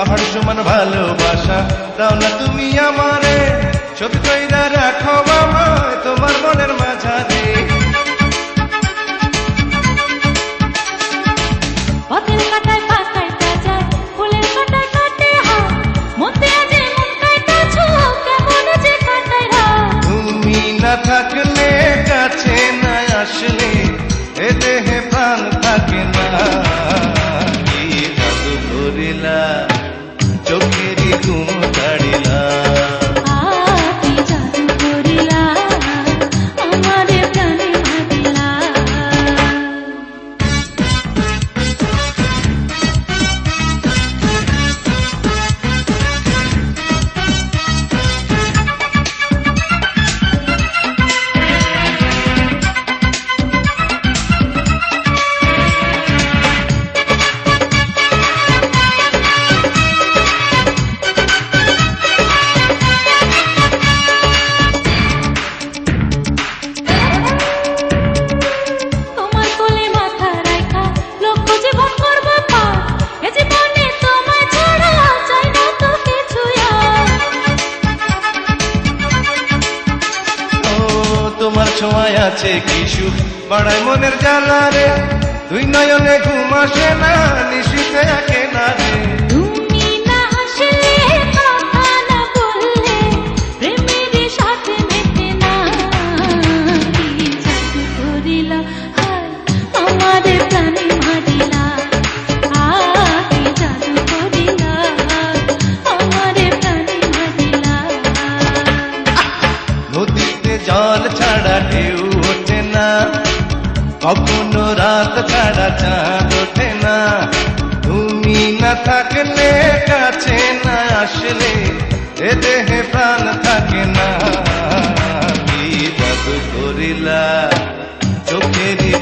পাহাড় সমান ভালোবাসা দাও না তুমি আমারে, ছবি কইরা রাখো আমায় তোমার মনের মাঝারে। পথের কাটায় পাতায় কাটায় ফুলের কাটায় কাটে হাত, মতে আজে মন কাটাছো কেমন যে কাটায় রাত। তুমি না থাকলে কাছে না আসলে এ দেহে প্রাণ থাকে না। কি জাদু করিলা চোখেরই ঘুম কাড়িলা, কি জাদু করিলা আমারে প্রাণে ভাবিলা। তোমার কোলে মাথা রাখা লক্ষ জীবন করব পার, এ জীবনে তোমায় ছাড়া চাই না তো কিছু আর। ও তোমার ছোঁয়ায় আছে কি সুখ বাড়ায় মনের জ্বালা রে, দুই নয়নে ঘুম আসে না নিশিতে একে না রে। তুমি না আসলে কথা না বললে প্রেমের সাথে মেটে না। কি জাদু করিলা হায় আমারে প্রাণে মারিলা, কি জাদু করিলা আমারে প্রাণে মারিলা। নদীতে জল ছাড়া ঢেউ ওঠে না, কখনো রাত ছাড়া চাঁদ ওঠে না। তুমি না থাকলে কাছে না আসলে এ দেহে প্রাণ থাকে না। কি জাদু করিলা চোখেরই